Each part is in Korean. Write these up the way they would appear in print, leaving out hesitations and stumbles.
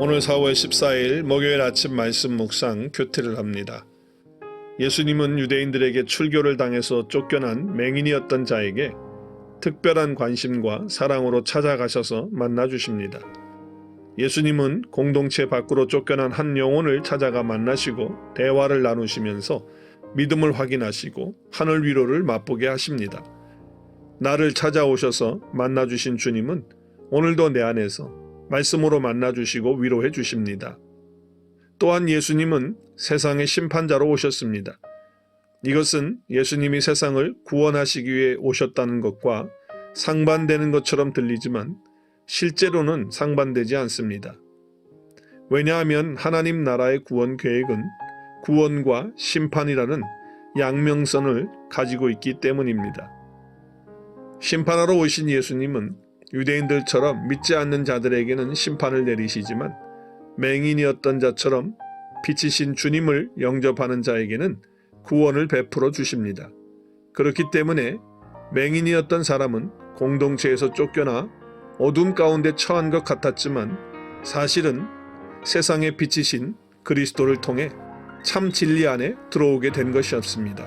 오늘 4월 14일 목요일 아침 말씀 묵상 교태를 합니다. 예수님은 유대인들에게 출교를 당해서 쫓겨난 맹인이었던 자에게 특별한 관심과 사랑으로 찾아가셔서 만나주십니다. 예수님은 공동체 밖으로 쫓겨난 한 영혼을 찾아가 만나시고 대화를 나누시면서 믿음을 확인하시고 하늘 위로를 맛보게 하십니다. 나를 찾아오셔서 만나주신 주님은 오늘도 내 안에서 말씀으로 만나주시고 위로해 주십니다. 또한 예수님은 세상의 심판자로 오셨습니다. 이것은 예수님이 세상을 구원하시기 위해 오셨다는 것과 상반되는 것처럼 들리지만 실제로는 상반되지 않습니다. 왜냐하면 하나님 나라의 구원 계획은 구원과 심판이라는 양명선을 가지고 있기 때문입니다. 심판하러 오신 예수님은 유대인들처럼 믿지 않는 자들에게는 심판을 내리시지만 맹인이었던 자처럼 빛이신 주님을 영접하는 자에게는 구원을 베풀어 주십니다. 그렇기 때문에 맹인이었던 사람은 공동체에서 쫓겨나 어둠 가운데 처한 것 같았지만 사실은 세상의 빛이신 그리스도를 통해 참 진리 안에 들어오게 된 것이었습니다.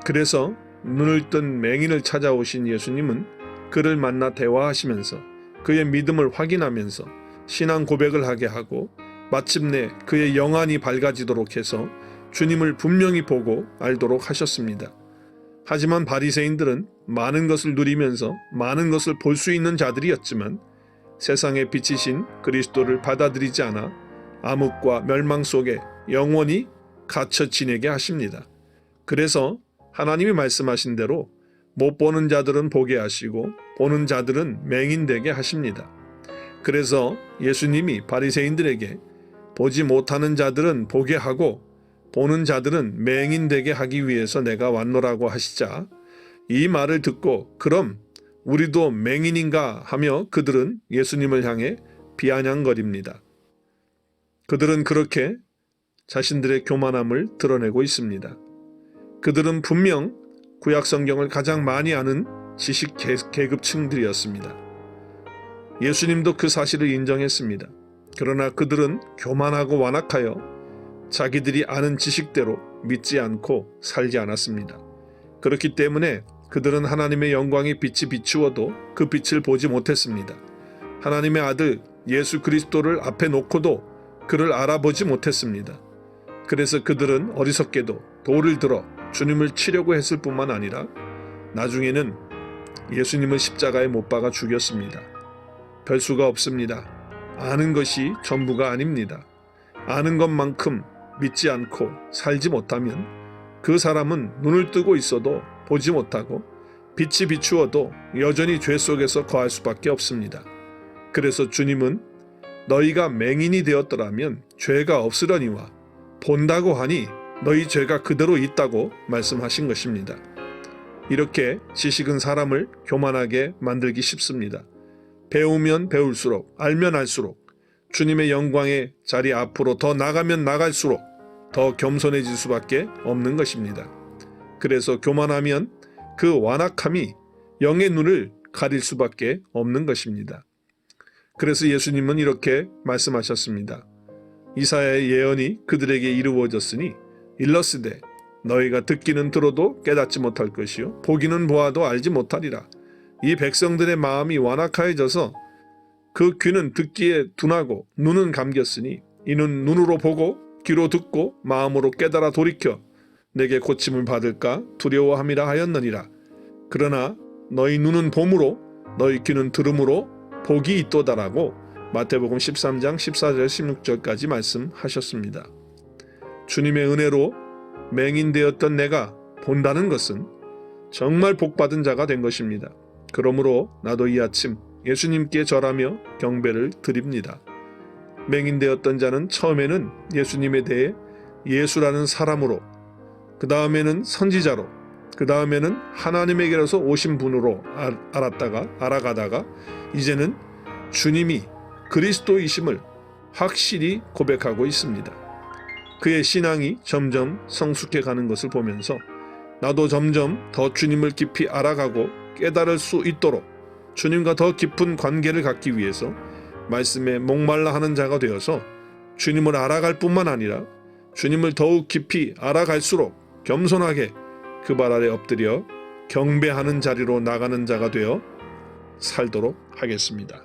그래서 눈을 뜬 맹인을 찾아오신 예수님은 그를 만나 대화하시면서 그의 믿음을 확인하면서 신앙 고백을 하게 하고 마침내 그의 영안이 밝아지도록 해서 주님을 분명히 보고 알도록 하셨습니다. 하지만 바리새인들은 많은 것을 누리면서 많은 것을 볼 수 있는 자들이었지만 세상의 빛이신 그리스도를 받아들이지 않아 암흑과 멸망 속에 영원히 갇혀 지내게 하십니다. 그래서 하나님이 말씀하신 대로 못 보는 자들은 보게 하시고 보는 자들은 맹인되게 하십니다. 그래서 예수님이 바리새인들에게 보지 못하는 자들은 보게 하고 보는 자들은 맹인되게 하기 위해서 내가 왔노라고 하시자 이 말을 듣고 그럼 우리도 맹인인가 하며 그들은 예수님을 향해 비아냥거립니다. 그들은 그렇게 자신들의 교만함을 드러내고 있습니다. 그들은 분명 구약 성경을 가장 많이 아는 지식 계급층들이었습니다. 예수님도 그 사실을 인정했습니다. 그러나 그들은 교만하고 완악하여 자기들이 아는 지식대로 믿지 않고 살지 않았습니다. 그렇기 때문에 그들은 하나님의 영광의 빛이 비추어도 그 빛을 보지 못했습니다. 하나님의 아들 예수 그리스도를 앞에 놓고도 그를 알아보지 못했습니다. 그래서 그들은 어리석게도 돌을 들어 주님을 치려고 했을 뿐만 아니라 나중에는 예수님을 십자가에 못 박아 죽였습니다. 별 수가 없습니다. 아는 것이 전부가 아닙니다. 아는 것만큼 믿지 않고 살지 못하면 그 사람은 눈을 뜨고 있어도 보지 못하고 빛이 비추어도 여전히 죄 속에서 거할 수밖에 없습니다. 그래서 주님은 너희가 맹인이 되었더라면 죄가 없으려니와 본다고 하니 너희 죄가 그대로 있다고 말씀하신 것입니다. 이렇게 지식은 사람을 교만하게 만들기 쉽습니다. 배우면 배울수록 알면 알수록 주님의 영광의 자리 앞으로 더 나가면 나갈수록 더 겸손해질 수밖에 없는 것입니다. 그래서 교만하면 그 완악함이 영의 눈을 가릴 수밖에 없는 것입니다. 그래서 예수님은 이렇게 말씀하셨습니다. 이사야의 예언이 그들에게 이루어졌으니 일러스되 너희가 듣기는 들어도 깨닫지 못할 것이요 보기는 보아도 알지 못하리라. 이 백성들의 마음이 완악하여져서 그 귀는 듣기에 둔하고 눈은 감겼으니 이는 눈으로 보고 귀로 듣고 마음으로 깨달아 돌이켜 내게 고침을 받을까 두려워함이라 하였느니라. 그러나 너희 눈은 봄으로 너희 귀는 들음으로 복이 있도다라고 마태복음 13장 14절 16절까지 말씀하셨습니다. 주님의 은혜로 맹인되었던 내가 본다는 것은 정말 복받은 자가 된 것입니다. 그러므로 나도 이 아침 예수님께 절하며 경배를 드립니다. 맹인되었던 자는 처음에는 예수님에 대해 예수라는 사람으로, 그 다음에는 선지자로, 그 다음에는 하나님에게로서 오신 분으로 알아가다가 이제는 주님이 그리스도이심을 확실히 고백하고 있습니다. 그의 신앙이 점점 성숙해 가는 것을 보면서 나도 점점 더 주님을 깊이 알아가고 깨달을 수 있도록 주님과 더 깊은 관계를 갖기 위해서 말씀에 목말라 하는 자가 되어서 주님을 알아갈 뿐만 아니라 주님을 더욱 깊이 알아갈수록 겸손하게 그 발 아래 엎드려 경배하는 자리로 나가는 자가 되어 살도록 하겠습니다.